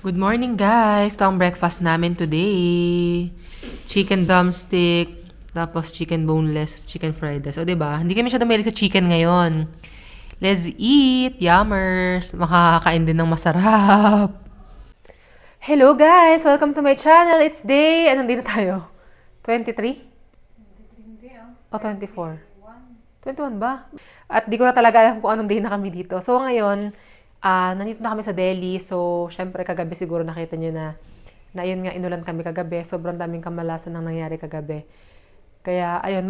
Good morning guys! Ito ang breakfast namin today. Chicken drumstick, tapos chicken boneless, chicken fried rice. O diba? Hindi kami siya dumilig sa chicken ngayon. Let's eat! Yummers! Makakakain din ng masarap. Hello guys! Welcome to my channel. It's day... Anong day na tayo? 23? O 24? 21 ba? At di ko na talaga alam kung anong day na kami dito. So ngayon... nandito na kami sa Delhi. So, syempre, kagabi siguro nakita nyo na yun nga, inulan kami kagabi. Sobrang daming kamalasan ang nangyari kagabi. Kaya, ayun,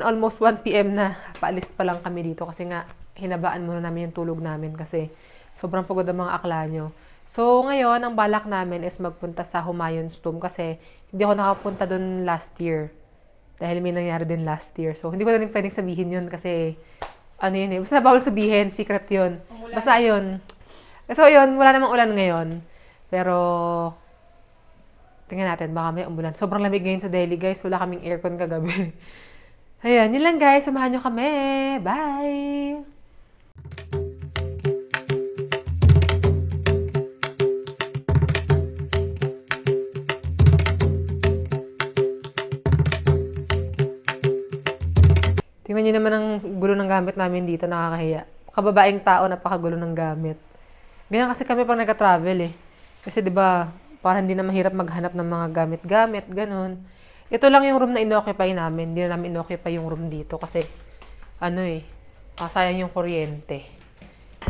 almost 1 p.m. na. Paalis pa lang kami dito kasi nga, hinabaan muna namin yung tulog namin kasi sobrang pagod ang mga akla nyo. So, ngayon, ang balak namin is magpunta sa Humayun's Tomb kasi hindi ako nakapunta dun last year. Dahil may nangyari din last year. So, hindi ko na rin pwedeng sabihin yun kasi ano yun eh. Basta bawal sabihin. Secret yun. Basta yun. So yun, wala namang ulan ngayon. Pero, tingnan natin. Baka may umulan. Sobrang lamig ngayon sa Delhi guys. Wala kaming aircon kagabi. Ayan, yun lang guys. Samahan nyo kami. Bye! Tingnan nyo naman ang gulo ng gamit namin dito, nakakahiya. Kababaeng tao, napakagulo ng gamit. Ganyan kasi kami pag nag-travel eh. Kasi 'di ba, parang hindi na mahirap maghanap ng mga gamit-gamit, ganun. Ito lang yung room na inoccupy namin. Hindi na namin inoccupy yung room dito kasi sayang yung kuryente.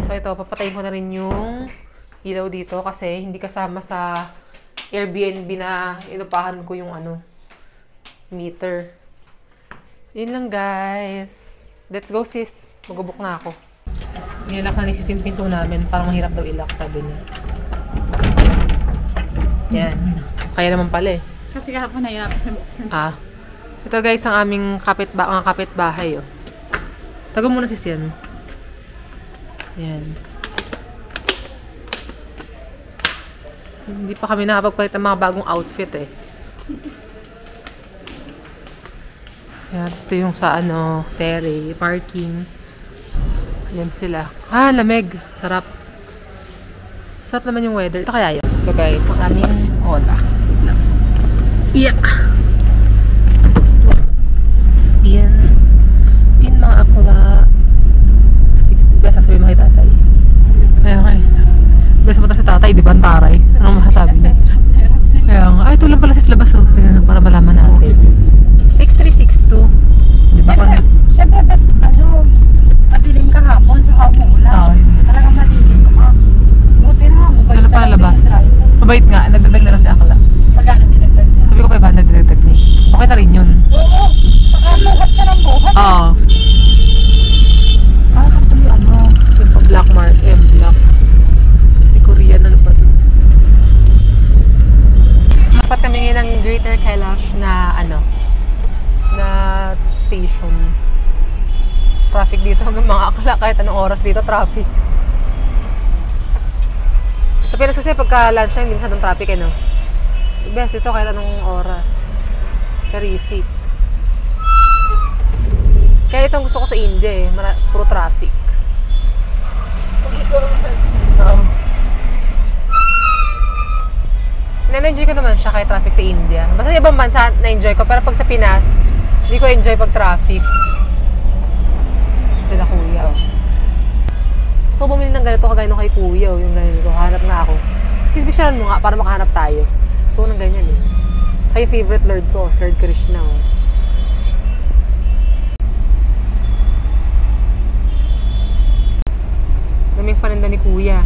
So ito, papatayin ko na rin yung ilaw dito kasi hindi kasama sa Airbnb na inupahan ko yung meter. Yun lang guys. Let's go sis. Magubok na ako. Nilak na ni sis yung pinto namin. Parang mahirap daw ilak, sabi niya. Yan. Kaya naman pala eh. Kasi kahapon na hirap na buksan. Ito guys, ang aming kapitbahay. Oh. Tago muna sis yan. Yan. Hindi pa kami nakapagpalit ng mga bagong outfit eh. Yan, ito yung sa terrace, parking. Yan sila. Lamig. Sarap. Sarap naman yung weather. Ito kaya yan. Ito guys, ang aming hola. Yeah. Pin mga akla. 60 pesos sabi mo kay tatay. Okay. Bilis mo si tatay, di ba ang taray? Anong masasabi niya? Kaya nga, ito lang pala sis labas para malaman natin. 6362. Diba? Siyempre, madilim kahapon sa umuulan. Talagang madilim ka. Buti na ako. Dala pa labas. Mabait nga. Nagdadag na lang si Akla. Magkano dinagdag niya? Sabi ko 500 dinagdag niya. Okay na rin yun. Oo. Saka luhat siya ng buhat. Oo. Ito yung yung black mark. Black. Di Korean. Ano pa ito? Dapat kami ngayon ng Greater Kailash na na station. Traffic dito hanggang mga akla. Kahit anong oras dito, traffic. Sa Pinas kasi pagka lunch time, hindi masyadong traffic Best ito kahit anong oras. Terrific. Kaya itong gusto ko sa India puro traffic. Na-enjoy ko naman siya kahit traffic sa India. Basta ibang bansa na-enjoy ko. Pero pag sa Pinas, hindi ko enjoy pag traffic. Sila kuya. So, bumili ng ganito kagaya nung kay kuya. Yung ganito. Hanap nga ako. Sis, picturean mo nga para makahanap tayo. So, nang ganyan Sa yung favorite Lord ko. Lord Krishna. Daming paninda ni kuya.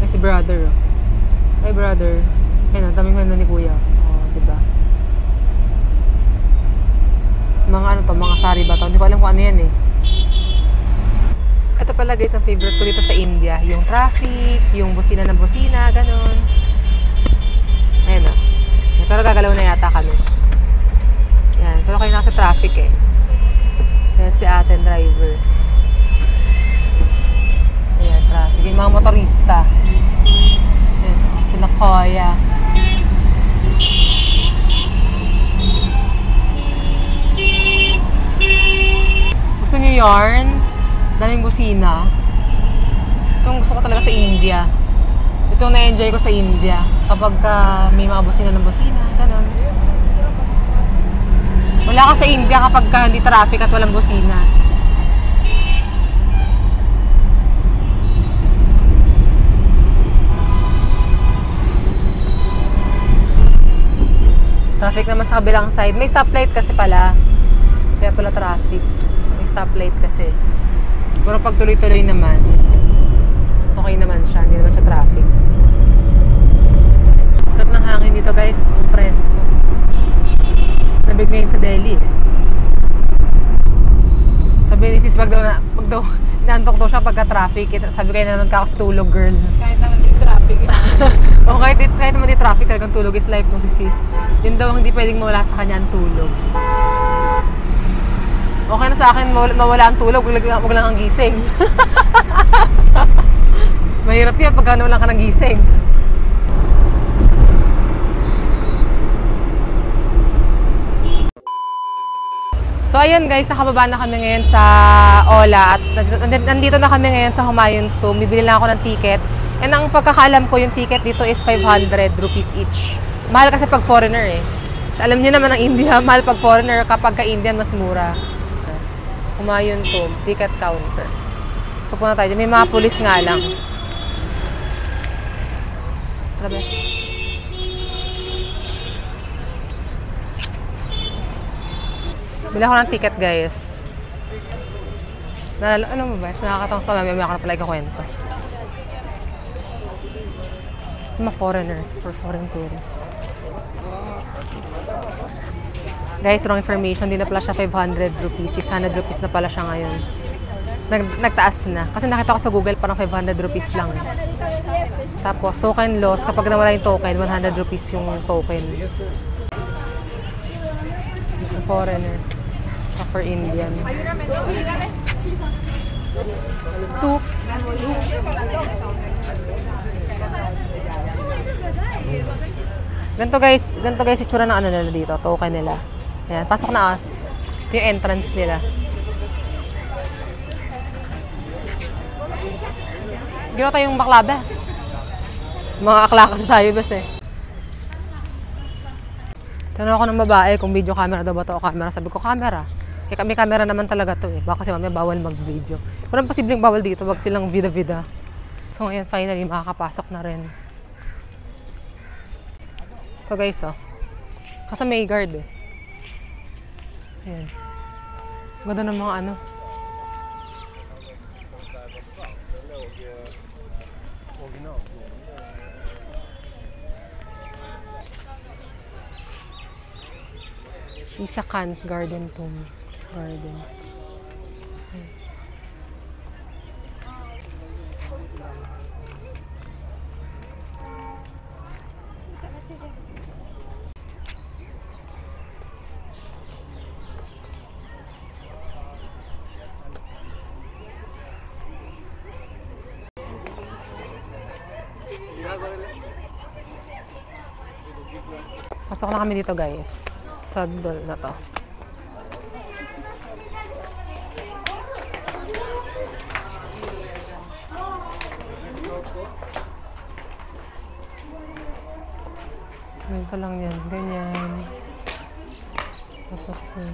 Ay, si brother. Hi, brother. Ayun, daming paninda ni kuya. Diba? Mga mga sari ba ito? Hindi ko alam kung ano yan Ito pala guys, ang favorite ko dito sa India. Yung traffic, yung busina ng busina, ganun. Ayan Pero gagalaw na yata kami. Yan. Pero kayo nasa traffic Ayan si ating driver. Ayan, traffic. Yung mga motorista. Ayan, sila kuya. Gusto niyo yarn? Daming busina. Itong gusto ko talaga sa India. Ito yung na-enjoy ko sa India. Kapag may mga busina ng busina, ganun. Wala ka sa India kapag hindi traffic at walang busina. Traffic naman sa kabilang side. May stoplight kasi pala. Kaya pala traffic. May stoplight kasi. Pero pag tuloy-tuloy naman, okay naman siya. Hindi naman siya traffic. Sarap ng hangin dito guys. Ang presko. Nabig ngayon sa Delhi eh. Sabi ni sis, pag daw naantok daw siya pagka traffic. Sabi kayo na naman ka ako sa tulog, girl. Kahit naman di traffic. O kahit naman di traffic, talagang tulog is life nung si sis. Yun daw ang hindi pwedeng mawala sa kanya ang tulog. Okay na sa akin mawala ang tulog, wag lang ang gising. Mahirap yan pagka nawalan ka ng gising. So ayun guys, nakababa na kami ngayon sa Ola at nandito na kami ngayon sa Humayun's Tomb. Bibili lang ako ng ticket. And ang pagkakaalam ko, yung ticket dito is 500 rupees each. Mahal kasi pag foreigner eh. So, alam niyo naman ang India, mahal pag foreigner, kapag ka-Indian mas mura. Humayun Tomb, ticket counter. So punta tayo, may mga pulis nga lang. Tara, best. Bili ako ng ticket, guys. Ano mo ba? Nakakatawang sa mamaya ako na pala ikakwento. Mga foreigner, for foreign tourists. Guys, wrong information. Hindi na pala siya 500 rupees. 600 rupees na pala siya ngayon. Nagtaas na. Kasi nakita ko sa Google parang 500 rupees lang. Tapos, token loss. Kapag nawala yung token, 100 rupees yung token. Sa foreigner. For Indian. Ganto guys, itsura ng ano nila dito, token nila. Ayan, pasok na us. Yung entrance nila. Ginawa tayong baklabas. Mga aklakas tayo bas eh. Tanong ako ng babae kung video camera daw ba ito o camera. Sabi ko, camera. Kaya may camera naman talaga to eh. Baka kasi mamaya bawal mag-video. Walang posibleng bawal dito. Wag silang vida-vida. So ngayon, finally, makakapasok na rin. Ito guys, oh. Kasi may guard eh. Ayan. Ganda ng mga ano. Isa Khan's Garden Tomb. Garden. Pasok na kami dito guys. Sa doll na to. Ganito lang yan. Ganyan. Tapos yun.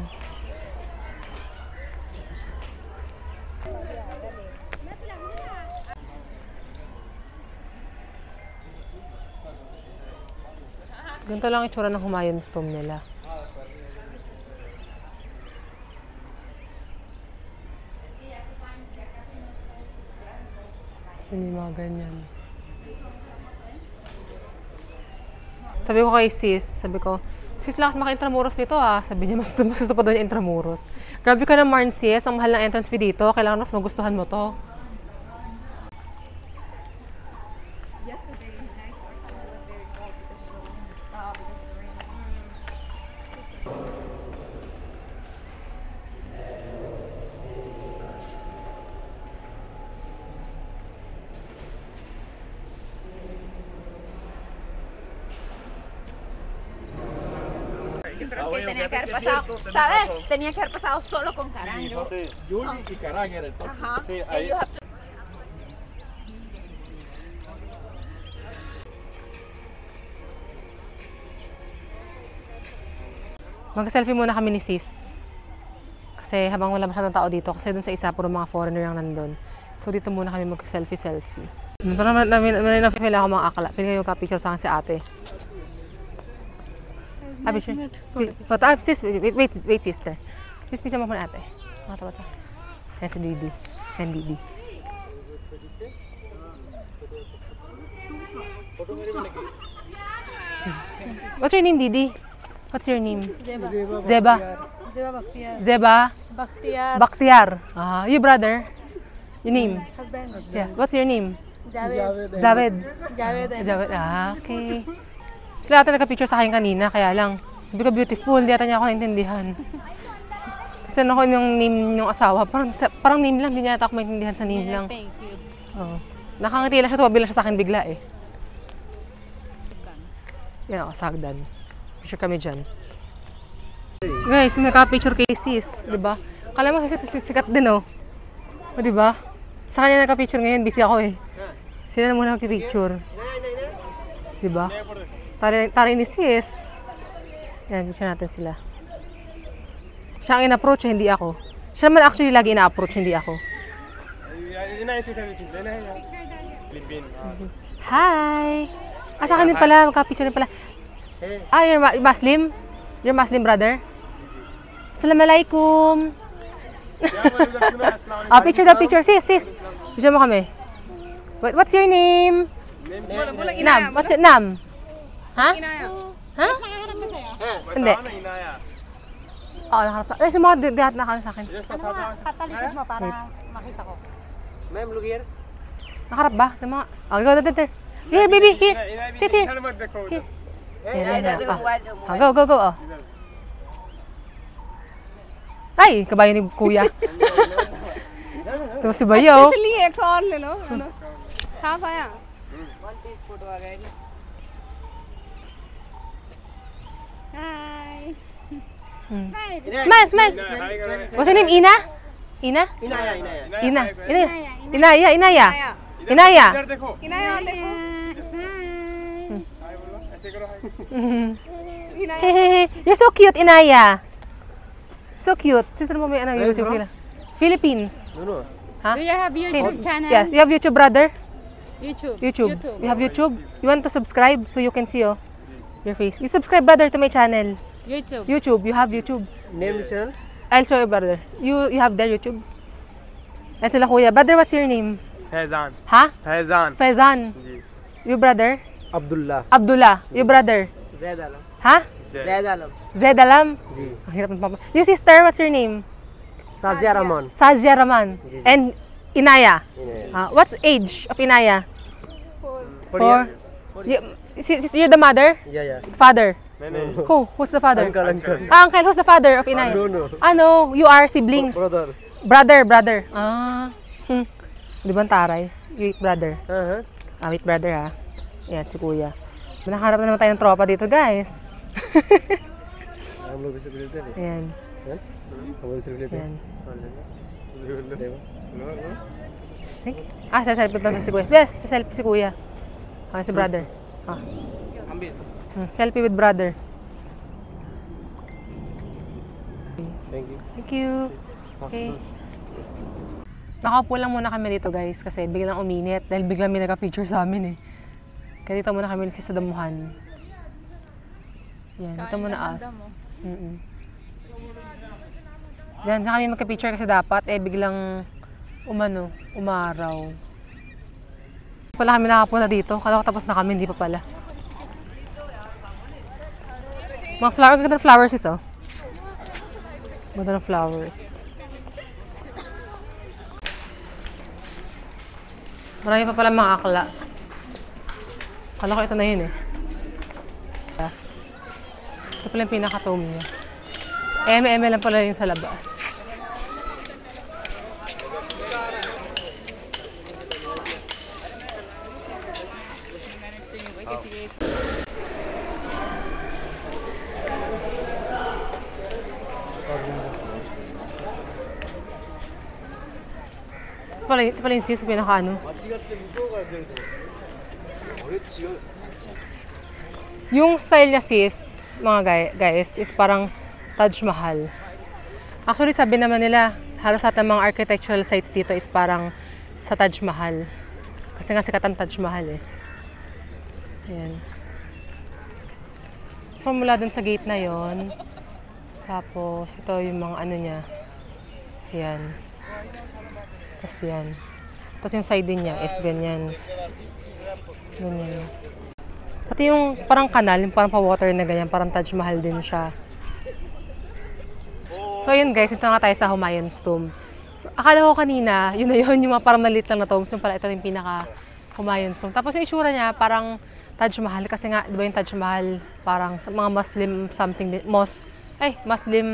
Ganito lang itsura ng Humayun's Tomb nila. Kasi may mga ganyan. Sabi ko kay sis, sis, lakas maka-intramuros nito ah. Sabi niya, mas gusto pa doon yung intramuros. Grabe ka naman sis, ang mahal ng entrance fee dito. Kailangan mas magustuhan mo to. Que tenía que haber pasado, ¿sabes? Tenía que haber pasado solo con Karan. Sí, no sé, Yuri y Karan era el top. Ajá. Sí, ahí. Mag-selfie muna kami ni sis. Kasi habang wala masyadong tao dito, kasi dun sa isa, puro mga foreigner yung nandun. So dito muna kami mag-selfie-selfie. Parang na-feel ako mga akla. Pili kayo ka-picture sa akin si ate. Picture. Sis, wait sister. Sis, picture mo muna ate. Bata. Yan si Didi. Yan Didi. What's your name, Didi? What's your name? Zeba. Zeba Bakhtiar. You brother? Your name? Husband. Yeah. What's your name? Javed. Javed. Okay. Sila ata nagka-picture sa akin kanina, kaya lang. Sabi ko beautiful, hindi ata niya ako naintindihan. Kasi ako yung name ng asawa, parang name lang, hindi niya ata ako maintindihan sa name lang. Thank you. Oo. Nakangiti lang siya, tumabi lang siya sa akin bigla eh. Yan ako, sagdan. Picture kami dyan. Guys, may naka-picture kay sis, di ba? Kala mo kasi sikat din oh. O di ba? Sa kanya naka-picture ngayon, busy ako eh. Sila na muna mag-picture. Di ba? Tari ni sis. Yan, picture natin sila. Siya ang in-approach, hindi ako. Siya naman actually lagi ina-approach, hindi ako. Hi! Sa akin din pala, magka-picture din pala. You're Muslim? You're Muslim, brother? Assalamualaikum! Picture. Sis. Picture mo kami. What's your name? Nam. What's your name? Ha? Ha? Hindi. Oo, nakaharap sa akin. Si mga dihat na sa akin. Patalikod mo para makita ko. Ma'am, look here. Nakaharap ba? Go, there. Here, baby, here. Sit here. Go. Oh. Ay, kabayo ni kuya. Ito si Bayo. एक और ले लो है ना छाप आया One piece photo आ गया हाय Smile. What's your name? Ina? Inaya. Inaya. इधर देखो इनाया देखो ऐसे करो Hey, you're so cute, Inaya. So cute. Tito mo may YouTube sila. Philippines. No. Ha? Do you have YouTube channel? Yes, you have YouTube, brother? YouTube. You have YouTube? You want to subscribe so you can see your face. You subscribe, brother, to my channel. YouTube. You have YouTube. Name channel? I'll show you, brother. You have their YouTube. Yan sila kuya. Brother, what's your name? Faizan. Ha? Faizan. Faizan. You brother? Abdullah. You brother? Zaid Alam. Ha? Zaid Alam. Zed Alam? Ji. Ang hirap ng papa. You sister, what's your name? Sazia Rahman. Sazia Rahman. And Inaya. What's age of Inaya? 4. You're the mother? Yeah. Father? नहीं Who's the father? Uncle. Uncle, who's the father of Inaya? No. Ano? You are siblings? Brother. Brother. Di ba ang taray? Wait, brother. Wait, brother ha. Ayan, si kuya. Nakaharap na naman tayo ng tropa dito, guys. हम लोग इसे मिलते हैं Ayan. हम लोग इसे मिलते Ayan. हैं Sa-selfie pa si kuya. Yes, sa-selfie si kuya. Si brother. Selfie with brother. Thank you. Thank you. Okay. Nakaupo lang muna kami dito, guys, kasi biglang uminit dahil biglang may nagka-picture sa amin eh. Kaya dito muna kami sa damuhan. Yan, dito muna us. Diyan kami magka-picture kasi dapat biglang umaraw. Pala kami nakapunta dito. Kala ko tapos na kami, hindi pa pala. Mga flower, ganda ng flowers is oh. Ganda ng flowers. Marami pa pala mga akla. Kala ko ito na yun eh. Ito pala yung pinaka-tome niya. Eme lang pala yun sa labas. Ito pala yung sis, pinaka-ano. Yung style niya sis, mga guys, is parang Taj Mahal. Actually, sabi naman nila, halos lahat ng mga architectural sites dito is parang sa Taj Mahal. Kasi nga sikat ang Taj Mahal eh. Ayan. From mula dun sa gate na yon. Tapos, ito yung mga ano niya. Ayan. Tapos yan. Tapos yung side din niya is ganyan. Ganyan. Pati yung parang kanal, yung parang pa-water na ganyan, parang Taj Mahal din siya. So yun guys, ito nga tayo sa Humayun's Tomb. Akala ko kanina, yun na yun, yung mga parang maliit lang na tombs. Yung pala, ito yung pinaka Humayun's Tomb. Tapos yung itsura niya, parang Taj Mahal. Kasi nga, di ba yung Taj Mahal, parang mga Muslim something, Muslim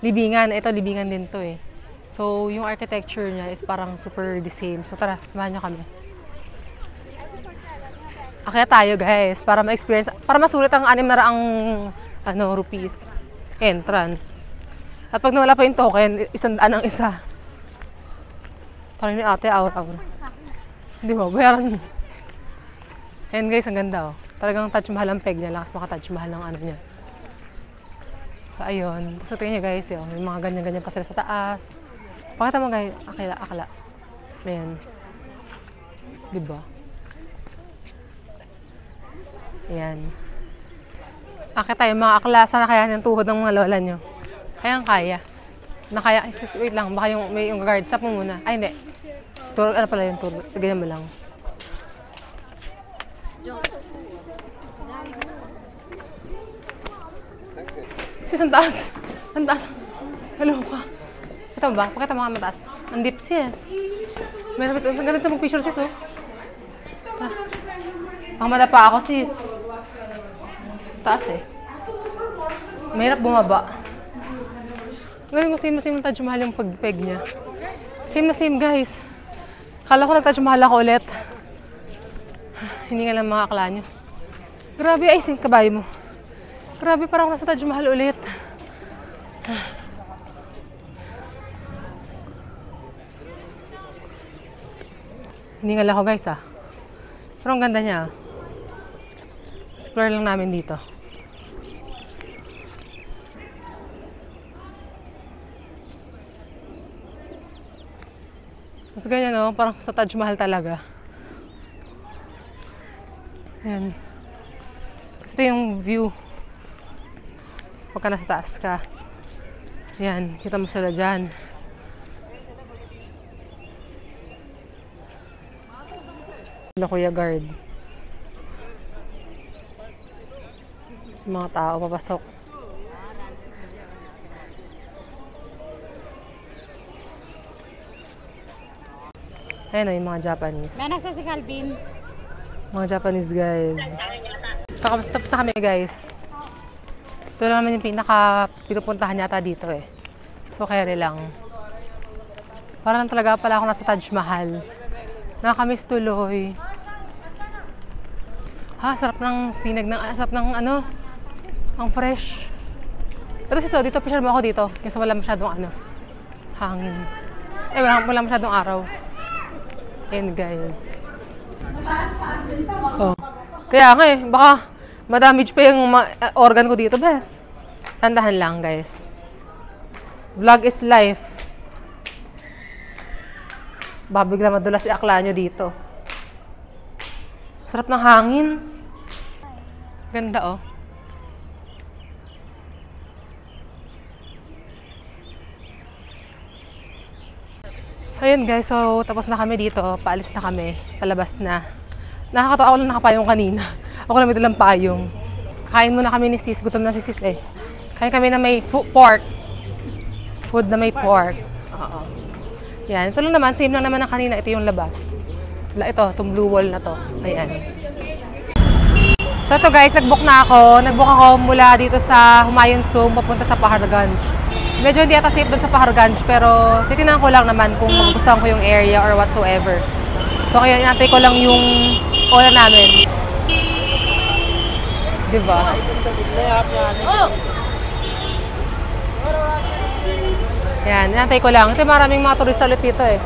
libingan. Ito, libingan din to eh. So, yung architecture niya is parang super the same. So tara, samahan niyo kami. Akaya tayo guys, para ma-experience, para masulit ang 600 rupees entrance. At pag nawala pa yung token, 100 ang isa. Parang ni ate, aura-aura. Hindi ba? Bayaran mo. Ayan guys, ang ganda oh. Talagang Taj Mahal ang peg niya. Lakas maka Taj Mahal ang ano niya. So, ayun. So, tingnan niyo guys, yun. May mga ganyan-ganyan pa sila sa taas. Pakita mo guys, akala. Ayan. Diba? Ayan. Akit tayo mga akla. Sana kaya ng tuhod ng mga lola nyo. Kaya. Nakaya. Wait lang. Baka may yung guard. Tap mo muna. Ay, hindi. Turo, ano pala yung turo? Ganyan mo lang. Sis, ang taas. Ang taas. Hello ka. Ito ba? Pakita mo ka mataas. Ang deep, sis. May ganito mag-picture, sis, oh. Baka madapa ako, sis. Taas eh. Mahirap bumaba. Galing ko same na Taj Mahal yung pag-peg niya. Same na same guys. Kala ko nag-Taj Mahal ako ulit. Hindi nga lang mga akla nyo. Grabe, ay kabayo mo. Grabe, parang ako nasa Taj Mahal ulit. Hindi nga lang ako guys ah. Pero ang ganda niya. Explore lang namin dito. Mas ganyan no, parang sa Taj Mahal talaga. Ayan. Kasi ito yung view. Pagka nasa taas ka. Ayan, kita mo sila dyan. Sila Kuya Guard. Sa mga tao papasok. Ayan o, yung mga Japanese. May nasa si Calvin. Mga Japanese guys. Tapos na kami guys. Ito lang naman yung pinupuntahan yata dito eh. So kaya lang. Parang talaga pala ako nasa Taj Mahal. Nakakamiss tuloy. Ha, sarap ng sinag ng sarap ng ano. Ang fresh. Pero so, dito picture mo ako dito. Kasi wala masyadong hangin. Wala masyadong araw. Ayan guys. Oh. Kaya nga baka ma-damage pa yung organ ko dito, bes. Tandahan lang guys. Vlog is life. Baka bigla madulas si akla nyo dito. Sarap ng hangin. Ganda oh. Ayun guys, so tapos na kami dito. Paalis na kami. Palabas na. Nakakatawa ako lang nakapayong kanina. Ako lang may dalang payong. Kain muna kami ni sis. Gutom na si sis eh. Kain kami na may pork. Food na may pork. Oo. Yan. Ito lang naman. Same lang naman ang kanina. Ito yung labas. Ito. Itong blue wall na to. Ayan. So ito guys, nag-book na ako. Nag-book ako mula dito sa Humayun's Tomb papunta sa Paharganj. Medyo hindi ata safe doon sa Paharganj, pero titinan ko lang naman kung magugustuhan ko yung area or whatsoever. So kaya inantay ko lang yung oras namin. Diba? Oh! Yan, inantay ko lang. Ito maraming mga turista ulit dito eh.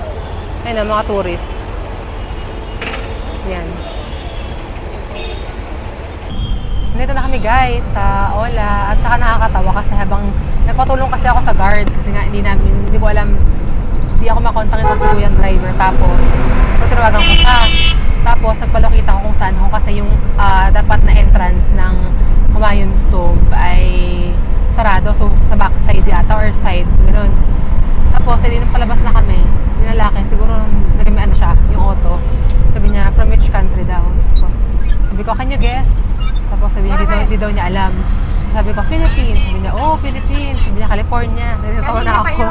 Ayun na, mga tourist. Yan. Nandito na kami guys sa Ola. At saka nakakatawa kasi habang nagpatulong kasi ako sa guard. Kasi nga hindi ko alam, hindi ako makontak ito si Kuyang driver. Tapos, tinawagan ko siya. Tapos, nagpalokita ko kung saan ako kasi yung dapat na entrance ng Humayun Stove ay sarado. So, sa backside yata or side. Ganun. Tapos, hindi nung palabas na kami. Yung lalaki, siguro nagami siya, yung auto. Sabi niya, from which country daw? Tapos, sabi ko, can you guess? Tapos sabi niya, hindi daw niya alam. Sabi ko, Philippines. Sabi niya, oh, Philippines. Sabi niya, California. Natawa na ako.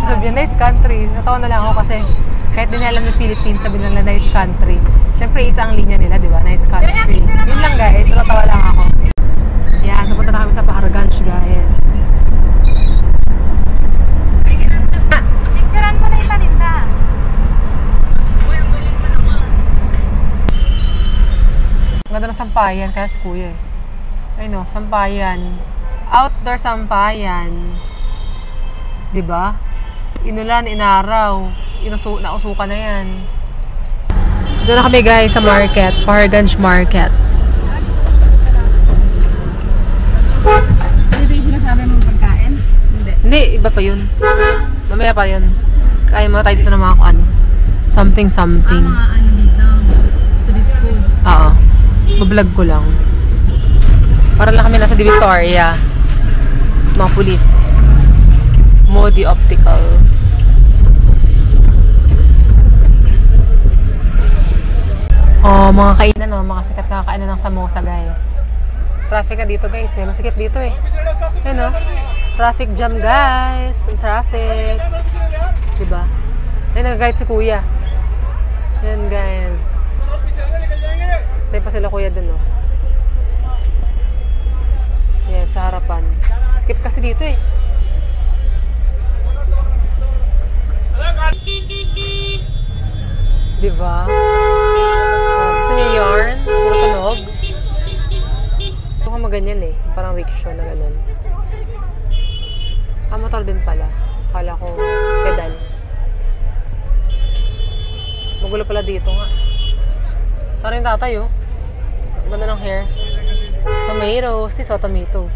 Sabi niya, nice country. Natawa na lang ako kasi kahit din alam yung Philippines, sabi nila, nice country. Siyempre, isa ang linya nila, di ba? Nice country. Yun lang, guys. Natawa lang ako. Yan, napunta na kami sa Paharganj, guys. Picturean ko na yung paninda. Ang ganda ng sampayan, kaya si Kuya eh. Ay no, sampayan. Outdoor sampayan. Diba? Inulan, inaraw. Nausukan na yan. Doon na kami guys sa market. Paharganj Market. Dito yung sinasabi mong pagkain? Hindi. Hindi, iba pa yun. Mamaya pa yun. Kaya mo tayo dito na mga ano. Something. Mga ano dito, street food. Oo. Bablog ko lang. Para lang kami nasa Divisoria. Mga pulis. Modi Opticals. Oh, mga kainan, no? Mga sikat na kainan ng samosa, guys. Traffic na dito, guys. Eh. Masikip dito, eh. Ayun, no? Traffic jam, guys. Traffic. Diba? Ayun, nag-guide si Kuya. Ayun, guys. Sa'yo pa sila Kuya dun, no? Yan, sa harapan. Skip kasi dito, eh. Diba? Oh, gusto niyo yarn? Puro tunog? Ito ka maganyan, eh. Parang rickshaw na ganun. Motor din pala. Akala ko pedal. Magulo pala dito nga. Tara yung tatay, oh. Ganda ng hair. Tomatoes. Siso, tomatoes.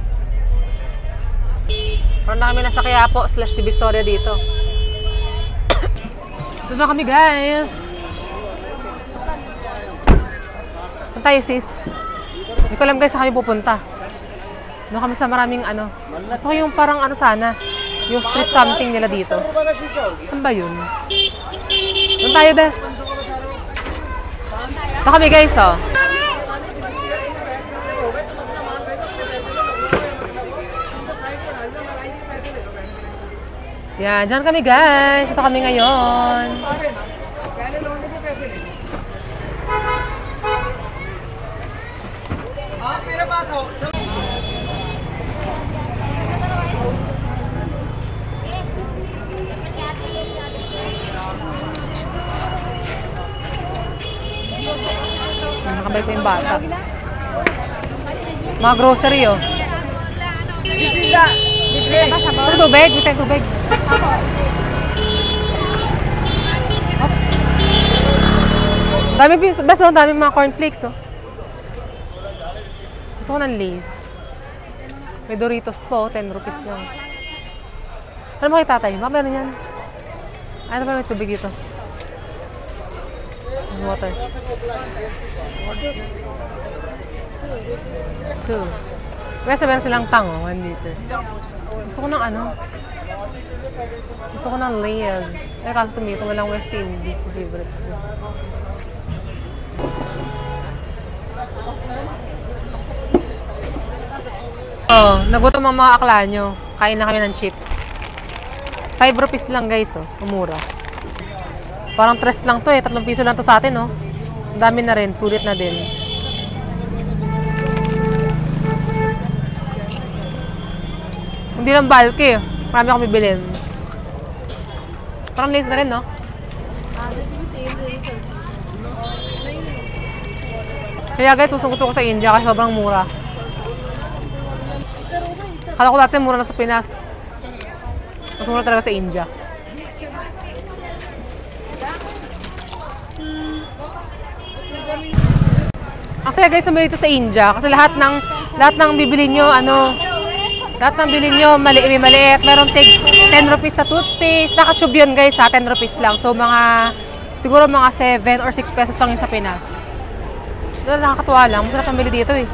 Parang na kami nasa Quiapo / Divisoria dito. Doon na kami, guys. Saan tayo, sis? Hindi ko alam, guys, saan kami pupunta. Doon kami sa maraming ano. Gusto ko yung parang ano sana. Yung street something nila dito. Saan ba yun? Doon tayo, bes. Doon kami, guys, oh. Yan, dyan kami, guys. Ito kami ngayon. Nakabay ko yung bata. Mga grocery, oh. Ano tubig? May tayong tubig. Dami, basta ang dami mga cornflakes, oh. Gusto ko ng Lay's. May Doritos po, 10 rupees lang. Ano mo kay tatay? Baka meron yan. Ano ba may tubig dito? Water. 2. Kaya meron silang tang, oh, 1 liter. Gusto ko ng ano? Gusto ko ng Lay's. Eh, kaso tomato, walang West Indies. Favorite ko. Oh, nagutom ang mga akla nyo. Kain na kami ng chips. 5 rupees lang, guys, oh. Umura. Parang 3 lang to, eh. 3 piso lang to sa atin, oh. Ang dami na rin. Sulit na din. Hindi lang bulky, eh. Marami akong bibilin. Parang Lay's na rin, no? Kaya guys, gusto ko sa India kasi sobrang mura. Kala ko dati mura na sa Pinas. Mas mura talaga sa India. Ang saya guys, sumili dito sa India. Kasi lahat ng bibili nyo, lahat ng bilhin nyo, may maliit. Meron tig 10 rupees na toothpaste. Naka-tube yun guys ha, 10 rupees lang. So siguro mga 7 or 6 pesos lang yun sa Pinas. So, nakakatuwa lang. Masarap ang bili dito eh.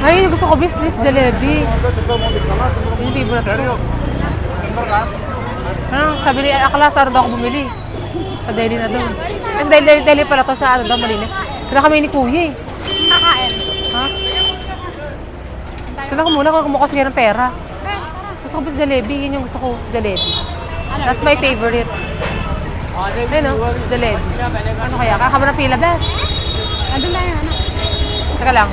Ay, gusto ko bis jalebi. Yun yung favorite ko. Sabi ni Akla, sa daw ako bumili. Sa Delhi na doon. Kasi Delhi pala to sa daw, malinis. Kaya kami ni Kuya eh. Kakain. Ha? Kaya ko muna kung kumuha kasi ng pera. Gusto ko bis jalebi. Yun yung gusto ko, jalebi. That's my favorite. Ayun o, jalebi. Ano kaya? Kakaba ng pila, bes? Andun na yan, Teka lang.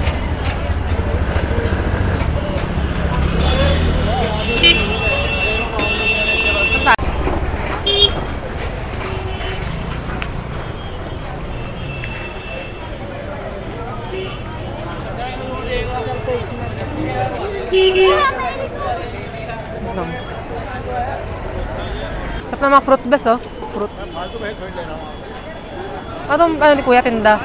Sarap na mga fruits bes, oh. Fruits. Ano ni Kuya, tinda?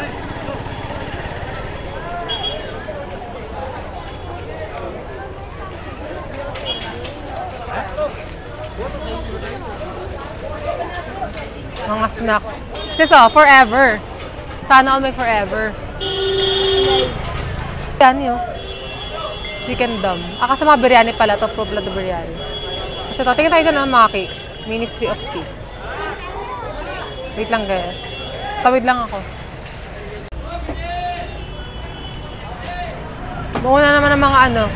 Mga snacks. Sis, oh, forever. Sana all may forever. Yan yun. Chicken dum. Kasi mga biryani pala to, proof na to biryani. Kasi ito, tingin tayo dyan ng mga cakes. Ministry of Cakes. Wait lang guys. Tawid lang ako. Muna naman ng mga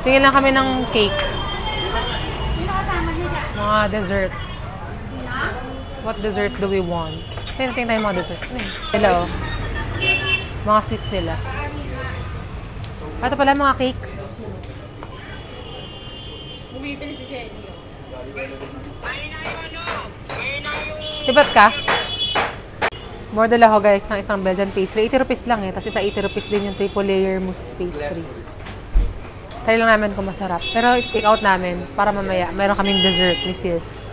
tingin lang kami ng cake. Mga dessert. What dessert do we want? Tingin tayo mga dessert. Hello. Mga sweets nila. Ito pala mga cakes. Bumibili si Jenny. Dibat ka? Model ako guys ng isang Belgian pastry. 80 rupees lang eh. Tapos sa 80 rupees din yung triple layer mousse pastry. Try lang namin kung masarap. Pero take out namin para mamaya mayroon kaming dessert ni sis.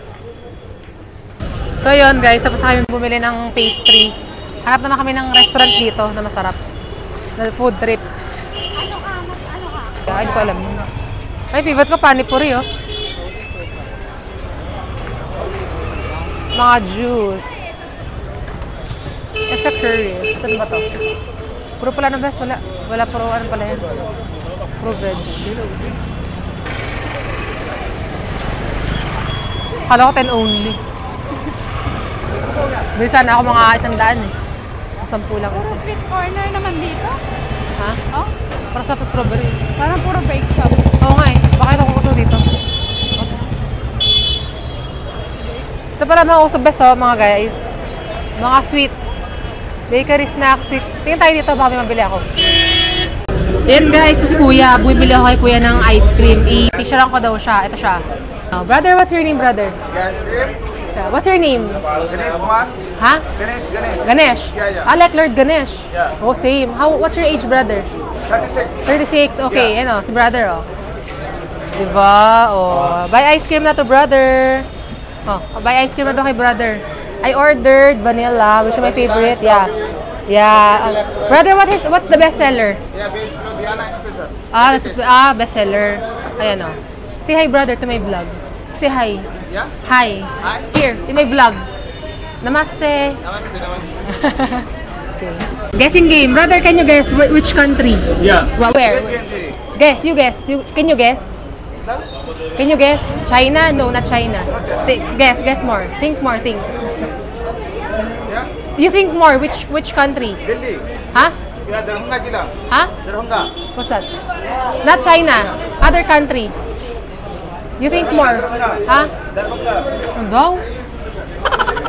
So yun guys, tapos kami bumili ng pastry. Hanap naman kami ng restaurant dito na masarap. Na food trip. Hindi ko alam. Ay, favorite ko panipuri oh. Mga juice. Extra curries. Saan ba to? Puro pala na best. Wala puro ano pala yan. Puro veg. Kala ko 10 only. Bili sana ako mga 100 eh. 10 lang kasi. Puro sweet corner naman dito. Ha? Oh? Para sa strawberry. Parang puro bake shop. Oo nga eh. Bakit ako gusto dito? Ito pala mga usap best oh, mga guys. Mga sweets. Bakery snacks, sweets. Tingin tayo dito, baka may mabili ako. Yan guys, ito si Kuya. Bumibili ako kay Kuya ng ice cream. I-picturean ko daw siya. Ito siya. Oh, brother, what's your name, brother? What's your name? Ganesh Kumar. Ha? Ganesh. Ganesh? Yeah. I like Lord Ganesh. Yeah. Oh, same. What's your age, brother? 36. 36. Okay, Yeah. si brother, oh. Diba? Oh, buy ice cream na to, brother. Oh, buy ice cream na to kay brother. I ordered vanilla, which is my favorite. Yeah. Yeah. Brother, what's the best seller? Yeah, based on Diana special. Best seller. Ayan, oh. Say hi, brother, to my vlog. Say hi. Yeah? Hi. Hi. Here, in my vlog. Namaste. Namaste, namaste. Okay. Guessing game. Brother, can you guess which country? Yeah. Where? Guess. You guess. Can you guess? Can you guess? China? No, not China. Guess more. Think more. Think. Yeah? You think more. Which country? Delhi. Huh? Yeah, Darbhanga Jila. Huh? Darbhanga. What's that? Not China. Other country. You think more. Huh? Darbhanga. Ano daw?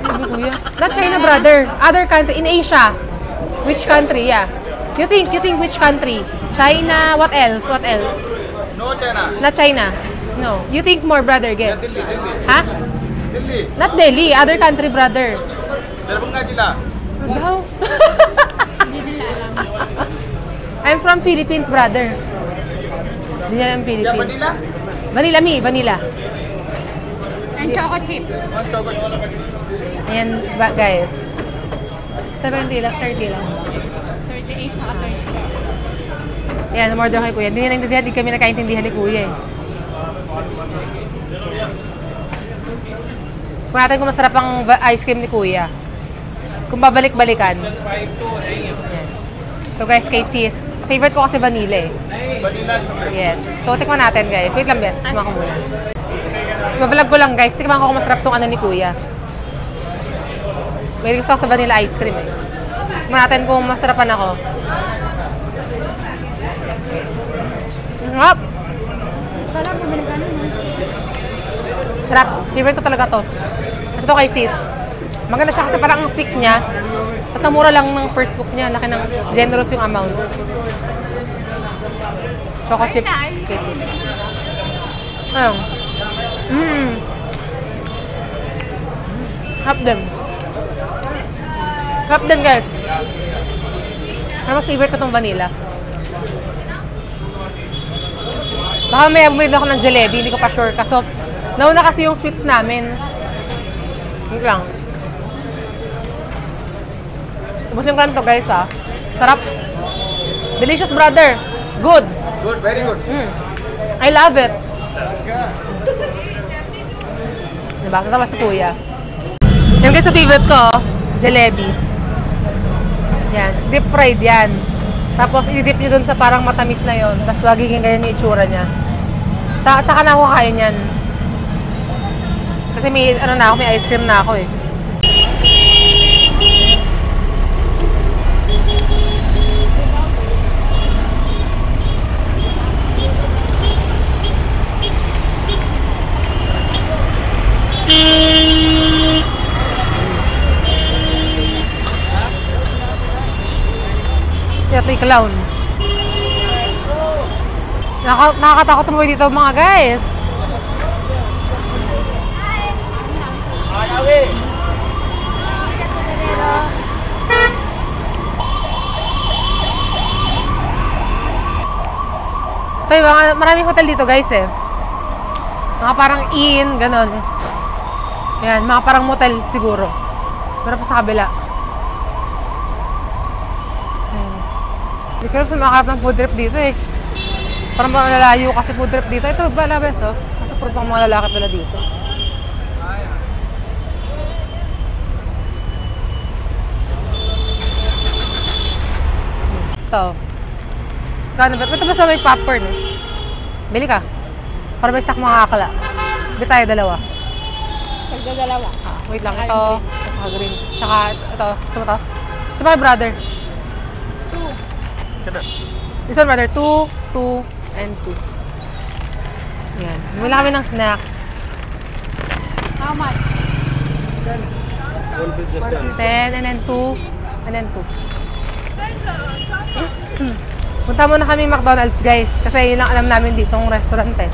Sabi kuya. Not China, brother. Other country. In Asia. Which country? Yeah. You think which country? China. What else? What else? No China. Not China. No. You think more, brother. Guess. Delhi. Huh? Delhi. Not Delhi. Other country, brother. Darbhanga Jila. Ano daw? I'm from Philippines, brother. Hindi niya ng Yeah, Philippines. vanilla? Vanilla me, vanilla. And choco chips. One chocolate. Ayan, guys. 70 lang, 30 lang. 38 saka 30. Ayan, umorder kay Kuya. Hindi niya naintindihan, hindi kami nakaintindihan ni Kuya eh. Kung natin kung masarap ang ice cream ni Kuya. Kung babalik-balikan. Ayan. So guys, kay sis. Favorite ko kasi vanilla eh. Vanilla chocolate. Yes. So, tikman natin guys. Wait lang, best. Tikman ko muna. Mabalag ko lang guys. Tikman ko kung masarap tong ano ni Kuya. May gusto ako sa vanilla ice cream eh. Tikman natin kung masarapan ako. Sarap! Wala, bumili ka nun. Sarap. Favorite ko talaga to. Ito kay sis. Maganda siya kasi parang ang thick niya. Basta mura lang ng first scoop niya. Laki ng generous yung amount. Choco chip kay sis. Ayun. Harap din. Harap din guys. Pero mas favorite ko tong vanilla. Baka may bumili ako ng jalebi. Hindi ko pa sure. Kaso, nauna kasi yung sweets namin. Wait lang. Muslim ka to guys ha. Sarap. Delicious brother. Good. Good, very good. I love it. Diba? Natama si Kuya. Yung guys sa favorite ko, jalebi. Yan. Deep fried yan. Tapos i-dip nyo dun sa parang matamis na yon. Tapos magiging ganyan yung itsura niya. Saka na ako kain yan. Kasi may, ano na ako, may ice cream na ako eh. Kaya may clown. Nakakatakot mo dito mga guys. Tayo, maraming hotel dito guys eh. Mga parang inn, ganon. Ayan, mga parang motel siguro. Pero pa sa kabila. Ayan. Hindi ko lang sa makakarap ng food trip dito eh. Parang malalayo kasi food trip dito. Ito, balabes oh. Kasi puro pang mga lalaki pala dito. Ito. Gano'n ba? Ito ba sa may popcorn eh? Bili ka. Para may stock mga kakala. Bili tayo dalawa. Pagdadalawa. Wait lang. Ito. Tsaka green. Tsaka ito. Saan mo to? Saan ba brother? 2. This one brother. 2, 2, and 2. Yan. Bumili kami ng snacks. How much? 10 and then 2. And then 2. Punta muna kami McDonald's guys. Kasi yun lang alam namin ditong restaurant eh.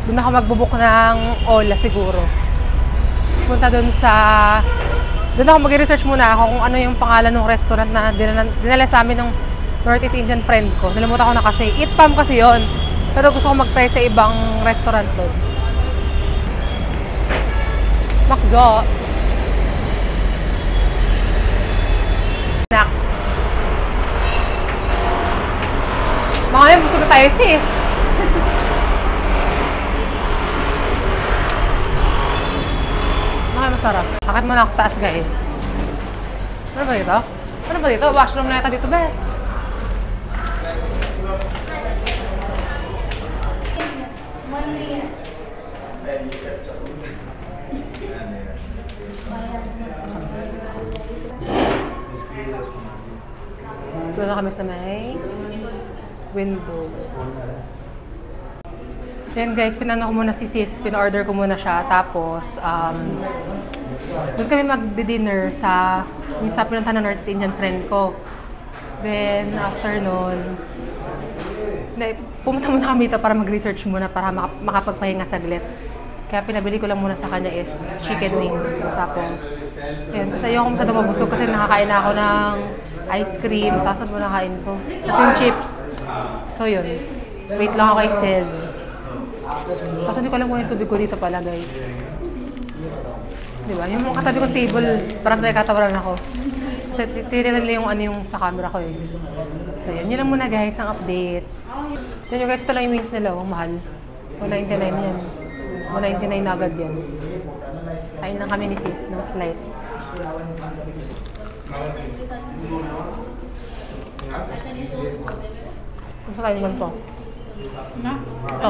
Doon ako magbubuk ng Ola siguro. Punta doon ako mag-research muna ako kung ano yung pangalan ng restaurant na dinala sa amin ng Northeast Indian friend ko. Nalimutan ko na kasi. Eat Pam kasi yon. Pero gusto ko mag-try sa ibang restaurant doon. McDo. Snack. Mga may busog na tayo sis. Masarap. Akit muna ako sa taas, guys. Ano ba dito? Ano ba dito? Washroom na yata dito, bes. Doon na kami sa may window. Yan guys, pinano ko muna si sis, pin-order ko muna siya, tapos doon kami mag-dinner sa pinuntahan ng North Indian friend ko. Then, after nun, pumunta muna kami dito para mag-research muna para makapagpahinga saglit. Kaya pinabili ko lang muna sa kanya is chicken wings. Tapos, ayun, kasi ayoko masyado mabusog kasi nakakain na ako ng ice cream, tapos ano muna kain ko. Tapos yung chips. So yun. Wait lang ako kay Cez. Kasi hindi ko alam kung yung tubig ko dito pala, guys. Diba? Yung mga katabi kong table, parang nakatawaran ako. Kasi tinitin nila yung ano yung sa camera ko eh. So yun. Yun lang muna guys, ang update. Yan yung guys, ito lang yung wings nila. Oh, mahal. 199 yan. 199 na agad yan. Kain lang kami ni sis ng slight. Gusto kain naman to. Ito.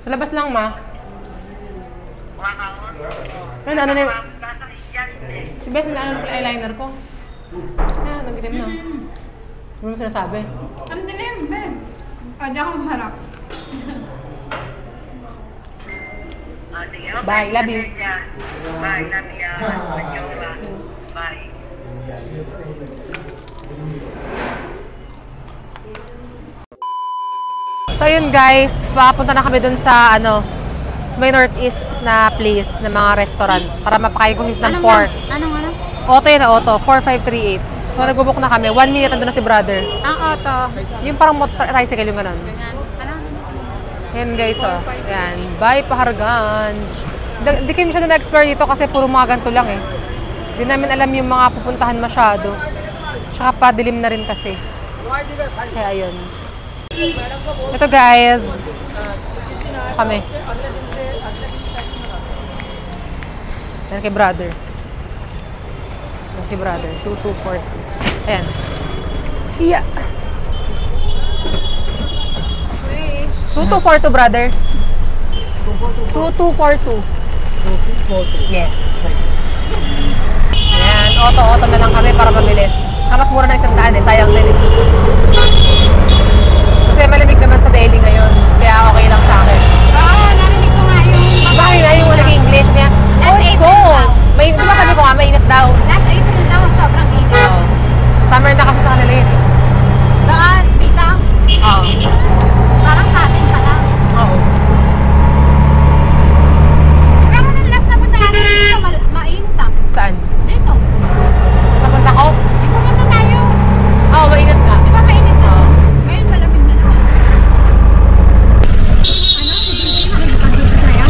Sa labas lang, ma. Ano na yung... Si Bess, ano na pala eyeliner ko. Ah, nag-itim na. Ano mo sinasabi? Ang dilim, Ben. O, diyan ako harap. Bye, love you. Bye, love you. Bye. So yun guys, papunta na kami dun sa ano, sa may northeast na place na mga restaurant para mapakain ko sis ng pork. Anong ano? Auto yun na auto, 4538. So nag-book na kami, 1 minute nandun na si brother. Ang auto. Yung parang tricycle yung ganun. Ganyan. Ano? Yan guys, oh. Yan. Bye, Paharganj. Hindi kayo masyado na-explore dito kasi puro mga ganito lang eh. Hindi namin alam yung mga pupuntahan masyado. Tsaka padilim na rin kasi. Kaya ayun. Ito guys. Kami. Yan kay brother. Yan kay brother. 2240. Ayan. Yeah. 2242 brother. 2242. Yes. Ayan. Auto-auto na lang kami para mabilis. Saka mas mura na 100 eh. Sayang din eh. Kasi malamig naman sa Delhi ngayon. Kaya okay lang sa akin. Oo, narinig ko nga yung... Bakit na yung nag-English niya? Oh, it's cold! Mainit. Diba sabi ko nga, mainit daw. Last April daw, sobrang init. Oo. Summer na kasi sa kanila yun. Daan, dito. Oo. Parang sa atin pala. Oo. Pero nung last na punta natin dito, mainit ah. Saan? Dito. Sa punta ko? Di pumunta tayo. Oo, mainit ka. Di ba mainit na? Oo. Ngayon malamig na naman. Ano? Si Bibi nakikipag dito sa'yo?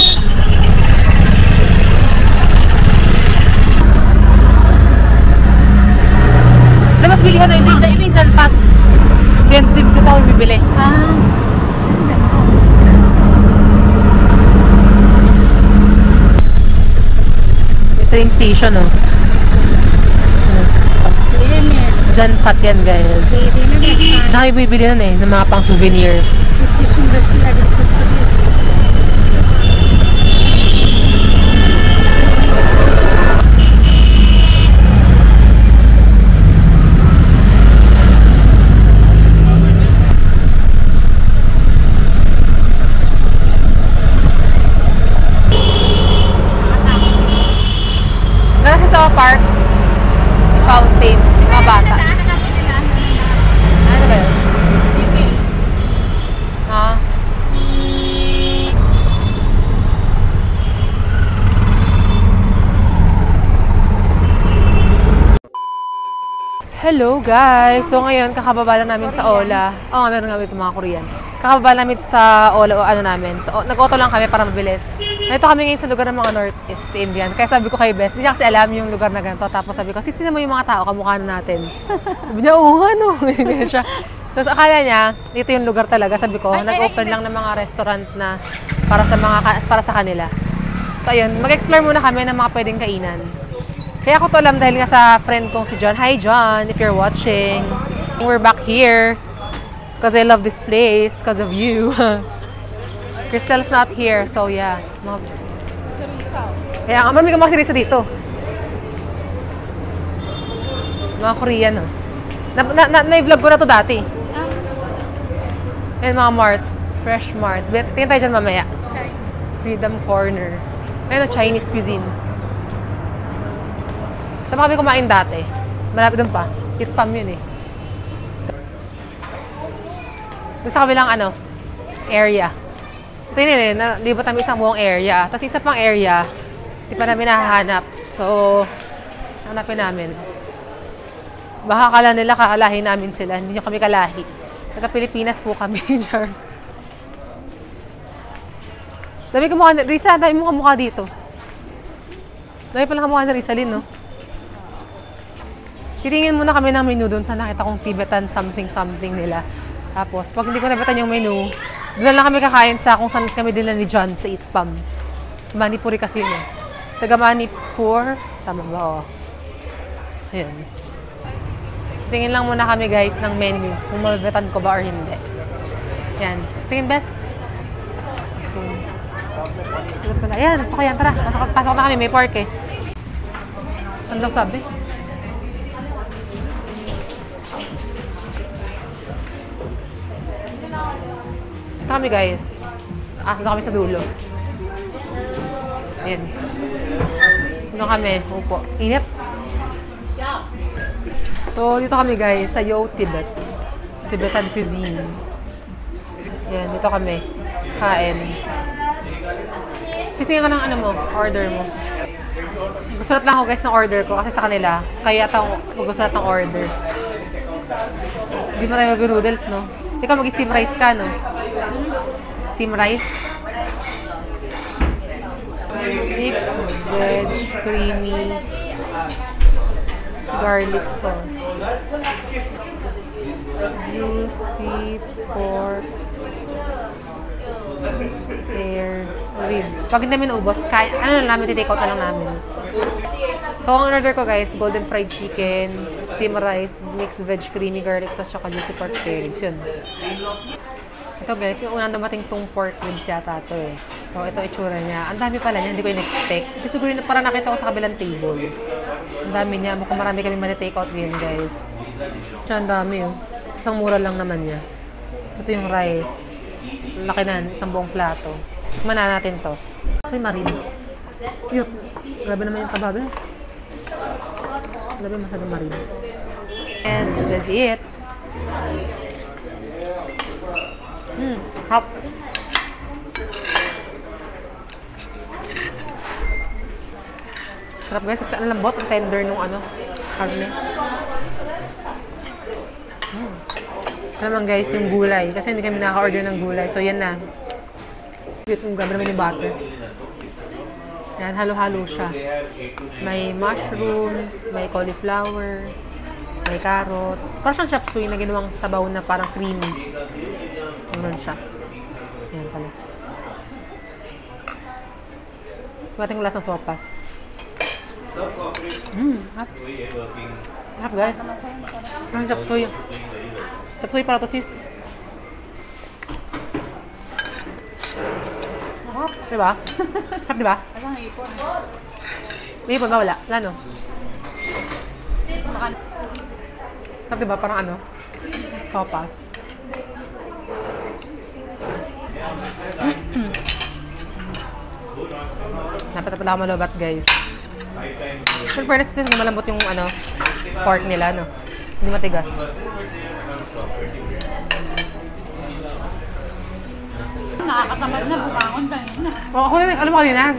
Na mas bilihan na ito yung Jan Pat. Dito ako bibili. Ah. Yung train station, oh. Limit. Jan Pat yan, guys. Pwede na basta. Tsaka yung bibili nun eh, ng mga pang souvenirs. Yung Brazil agad ko sa dito. Nasa sa park, fountain, mga bata. Ano ba yun? Ha? Hello guys! So ngayon, kakababa lang namin sa Ola. Oo, meron nga itong mga Korean. Kakababa namin sa Ola o ano namin. So, nag-auto lang kami para mabilis. Ito kami ngayon sa lugar ng mga Northeast Indian. Kaya sabi ko kay Bess, hindi niya kasi alam yung lugar na ganito. Tapos sabi ko, sis, tinan mo yung mga tao, kamukha na natin. Sabi niya, oo nga no. Ganyan siya. So, akala niya, ito yung lugar talaga. Sabi ko, nag-open lang ng mga restaurant na para sa kanila. So, ayun, mag-explore muna kami ng mga pwedeng kainan. Kaya ako to alam dahil nga sa friend kong si John. Hi John, if you're watching. We're back here because I love this place because of you. Crystal's not here, so yeah. No. Kaya nga, marami ka mga sirisa dito. Mga Korean, oh. Na-vlog ko na to dati. Ayan, mga mart. Fresh mart. Tingnan tayo dyan mamaya. Freedom Corner. Ayan, Chinese cuisine. Saan kami kumain dati? Malapit doon pa. Kitpam yun eh. Doon sa kabilang ano, area. Ito yun di ba tayo isang buong area? Tapos isa pang area, di pa namin nahahanap. So, hanapin namin. Baka kala nila kakalahin namin sila. Hindi nyo kami kalahi. Taga-Pilipinas po kami. Dami ka mukha, Risa, dami mo kamukha dito. Dami pala kamukha na Rizalyn, no? Titingin muna kami ng menu doon sa nakita kong Tibetan something nila. Tapos, pag hindi ko nabitan yung menu, doon lang kami kakain sa kung saan kami dila ni John sa Itpam. Manipuri kasi yun eh. Taga Manipur. Tama ba? Oh. Ayan. Tingin lang muna kami guys ng menu. Kung mabitan ko ba or hindi. Ayan. Tingin best. Ayan, gusto ko yan. Tara, pasok na kami. May pork eh. Saan daw sabi? Ito kami guys. Ito kami sa dulo. Ayan. Ito kami. Upo. Init. So, dito kami guys sa Yo Tibet. Tibetan cuisine. Ayan, dito kami. Kain. Sisingin ka ng ano mo, order mo. Gusulat lang ako guys ng order ko kasi sa kanila. Kaya ito mag-gusulat ng order. Hindi pa tayo mag-noodles, no? Ikaw mag-steam rice ka, no? Steam rice. Mixed veg, creamy, garlic sauce. Juicy pork. Spare ribs. Pag hindi namin ubos, ano lang namin, take out na lang namin. So, ang order ko guys, golden fried chicken, steam rice, mixed veg, creamy garlic sauce, saka juicy pork spare ribs. Yun. Ito guys, yung unang dumating tong pork ribs yata ito eh. So, ito itsura niya. Ang dami pala niya, hindi ko in-expect. Kasi siguro parang nakita ko sa kabilang table. Ang dami niya. Mukhang marami kami mali-take out ngayon guys. Siya, ang dami oh. Isang mura lang naman niya. Ito yung rice. Laki na, isang buong plato. Mana natin to. So, yung marines. Cute. Grabe naman yung kababes. Grabe masyadong marines. Yes, that's it. Hop. Sarap guys. Ang lambot, ang tender nung ano. Karne. Ano naman guys, yung gulay. Kasi hindi kami nakaka-order ng gulay. So, yan na. Cute, yung grabe naman yung butter. Yan, halo-halo siya. May mushroom, may cauliflower, may carrots. Parang siyang chop suey na ginawang sabaw na parang creamy. Ganun siya. Yan pala. Bating ko lasang sopas. Hap. Hap guys. Parang chop suey. Chop suey para to sis. Diba? Hap diba? Alang ipon. May ipon ba? Wala. Wala no? Hap diba? Parang ano? Sopas. Dapat pala ako malubat guys. Pero fairness kasi malambot yung ano, pork nila no? Hindi matigas. Nakakatamad na, bumangon kanina. Ako na, alam mo kanina,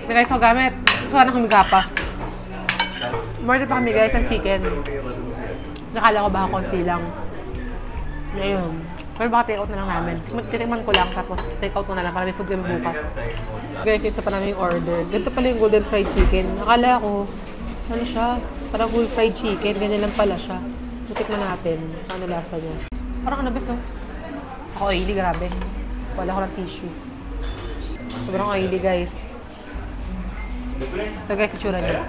nagay sa gamit. Sana humiga pa. Umorder pa kami guys ng chicken. Nakala ko baka konti lang. Ngayon. Pero baka take out na lang namin. Titikman ko lang tapos take out ko na lang para may food kami bukas. Guys, isa pa namin yung order. Ganito pala yung golden fried chicken. Nakala ko, ano siya? Parang full fried chicken. Ganyan lang pala siya. Titikman natin. Ano lasa niya. Parang ano bes, no? Ako oily, grabe. Wala ko ng tissue. Sobrang oily, guys. Ito, guys, itsura niya.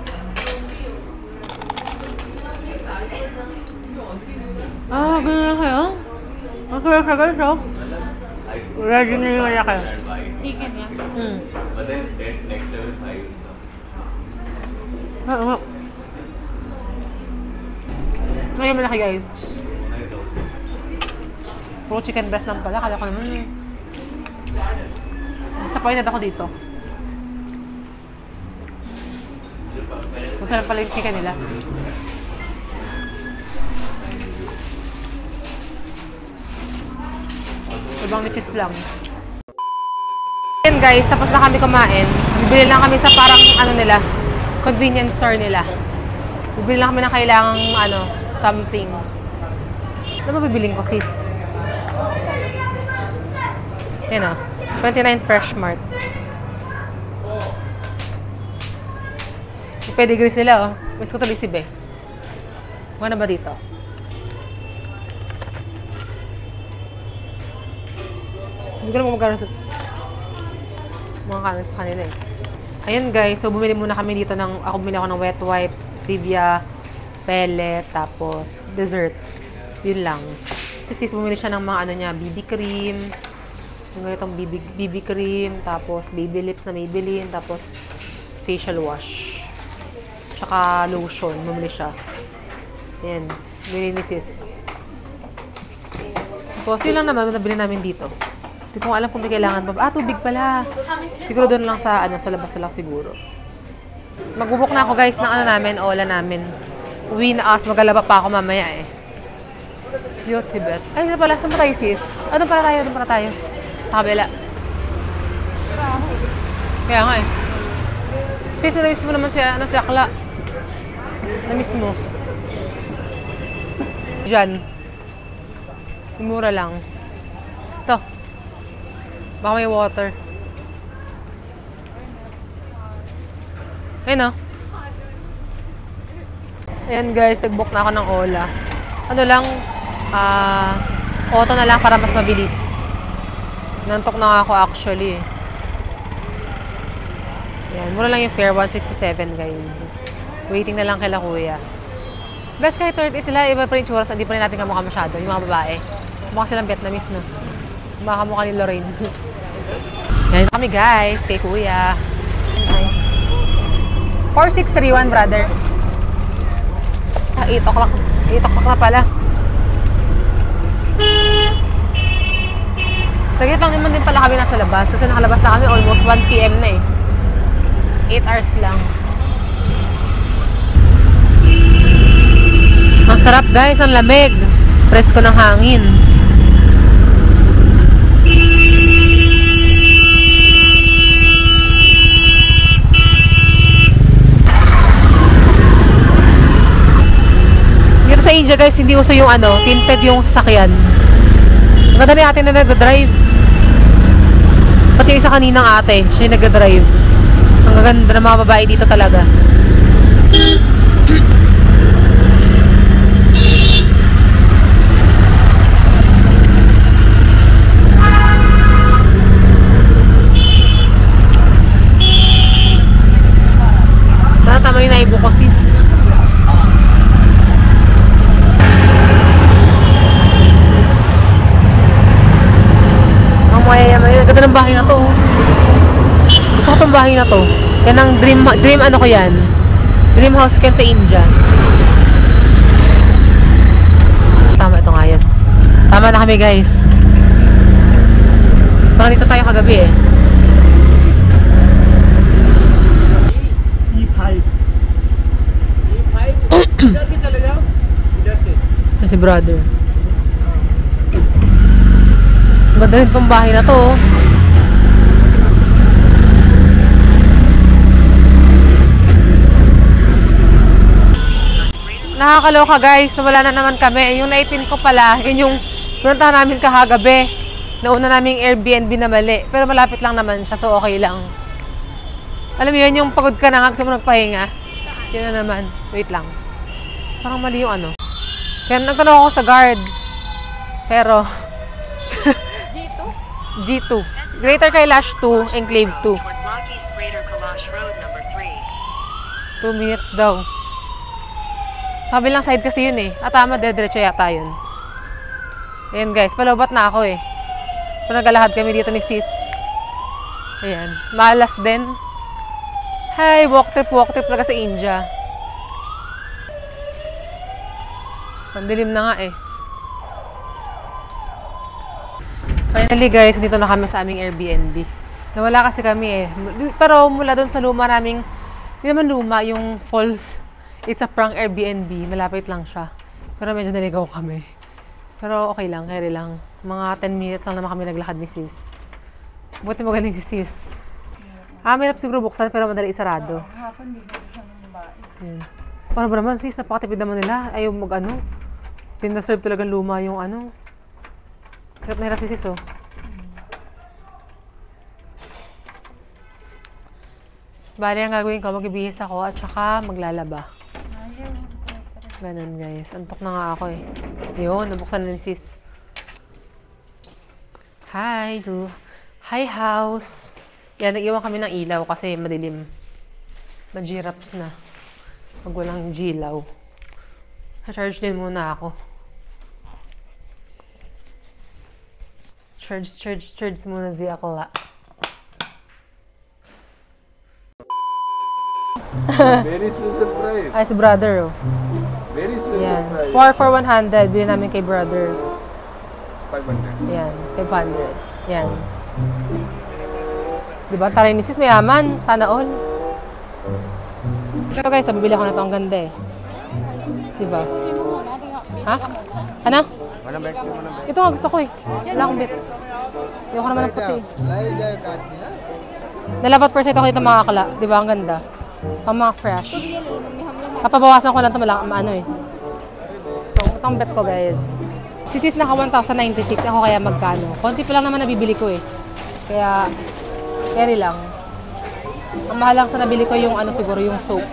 Ah, ganyan lang kayo? Ang sarap siya, guys, oh. Ready na yung wala kayo. Chicken yan. But then next level 5 is Oo. Ngayon malaki, guys. Puro chicken breast lang pala. Kala ko naman. Disappointed ako dito. Masarap pala yung chicken nila. Ibang ni cheese lang. Ayan guys, tapos na kami kumain. Bibili lang kami sa parang ano nila, convenience store nila. Bibili lang kami ng kailangang ano, something. Ano ba bibiling ko, sis? Yan o, 29 Fresh Mart. May pedigree sila, oh. Miss ko tuloy si Be. Ano ba dito? Hindi ko naman magkaroon sa mga kanan sa kanila eh. Ayun guys, so bumili muna kami dito ng, ako bumili ako ng wet wipes, stevia, pellet, tapos dessert. So, yun lang. Si sis bumili siya ng mga ano niya, BB cream, yung ganitong BB cream, tapos baby lips na Maybelline, tapos facial wash. Tsaka lotion, bumili siya. Ayan, bumili ni sis. Tapos yun lang naman, nabili namin dito. Hindi ko alam kung may kailangan pa. Ah, tubig pala. Siguro doon lang sa, ano, sa labas na lang siguro. Magbubuk na ako guys ng ano namin, ola namin. Uwi na as, magalaba pa ako mamaya eh. Yo, Tibet. Ay, na pala, saan pa tayo sis? Ano para tayo? Ano para tayo? Sa kabila. Kaya nga eh. Sis, na-miss mo naman siya, ano, si Akla. Na-miss mo. Diyan. Mura lang. Ito. Baka may water. Ayun o. Ayan guys, nag-book na ako ng Ola. Ano lang, auto na lang para mas mabilis. Nantok na ako actually. Ayan, mura lang yung fare, 167 guys. Waiting na lang kila kuya. Guys, kahit 30 sila, iba pa rin tsura, hindi pa rin natin kamukha masyado, yung mga babae. Mukha silang Vietnamese, no? Mukha kamukha ni Lorraine. Yan kami guys, kay kuya. 4631 brother. 8 o'clock. 8 o'clock na pala. Saglit lang naman din pala kami nasa labas. Kasi nakalabas na kami almost 1 PM na eh. 8 hours lang. Ang sarap guys, ang lamig. Presko ng hangin. Dito sa India guys, hindi uso yung ano, tinted yung sasakyan. Ang ganda ni ate na nag-drive. Pati yung isa kaninang ate, siya yung nag-drive. Ang gaganda ng mga babae dito talaga. Sana tama yung naibo ko sis. Ang ganda ng bahay na to. Gusto ko tong bahay na to. Yan ang dream ano ko yan. Dream house ko yan sa India. Tama, ito nga yan. Tama na kami guys. Parang dito tayo kagabi eh. Si brother. Ang ganda rin itong bahay na to. Nakakaloka guys, nawala na naman kami. Yung naipin ko pala, yun yung pinuntahan namin kahagabi. Nauna namin Airbnb na mali. Pero malapit lang naman siya, so okay lang. Alam mo yun, yung pagod ka na nga, gusto mo nagpahinga. Yun na naman. Wait lang. Parang mali yung ano. Kaya nagtanong ako sa guard. Pero G2? Greater Kailash 2, Enclave 2. 2 minutes daw. Sa kabilang side kasi yun eh. At tama, diretso yata yun. Ayan guys, palobat na ako eh. Panagalahad kami dito ni sis. Ayan. Malas din. Hi, walk trip talaga sa India. Pandilim na nga eh. Finally guys, dito na kami sa aming Airbnb. Nawala kasi kami eh. Pero mula doon sa luma naming, hindi naman luma, yung falls. It's a prank Airbnb. Malapit lang siya. Pero medyo naligaw kami. Pero okay lang, carry lang. Mga 10 minutes lang naman kami naglakad ni sis. Buti magaling si sis. Mahirap siguro buksan pero madali isarado. Hapon, di ba siya ng babae? Yan. Paano ba naman sis? Napakatipid naman nila. Ayaw mag-ano. Pinaserve talagang luma yung ano. Hirap na hirap si sis, oh. Bali, ang gagawin ko, magbibihis ako at saka maglalaba. Ganun, guys. Antok na nga ako, eh. Yun, nabuksan na ni sis. Hi, Drew. Hi, house. Yan, nag-iwan kami ng ilaw kasi madilim. Mag-giraps na. Pag walang gilaw. Charge din muna ako. Charge muna si Akla. Very special price. Ay, si brother, oh. Very special Yan. price. 4 for 100. Bili namin kay brother. 500. Yan. 500. Yan. Diba? Taray ni sis, mayaman. Sana all. So guys, bibili ako na ito. Ang ganda eh. Diba? Ha? Ano? Ito nga gusto ko eh. Wala akong bit. Ayoko naman ng puti. Nalapat first ito ko dito mga akla. Diba? Ang ganda. Pang mga fresh. Papabawasan ko lang ito ano eh. Itong bet ko guys. Si sis naka 1,096. Ako kaya magkano. Konti pa lang naman nabibili ko eh. Kaya, carry lang. Ang mahal lang sa nabili ko yung ano siguro yung soap.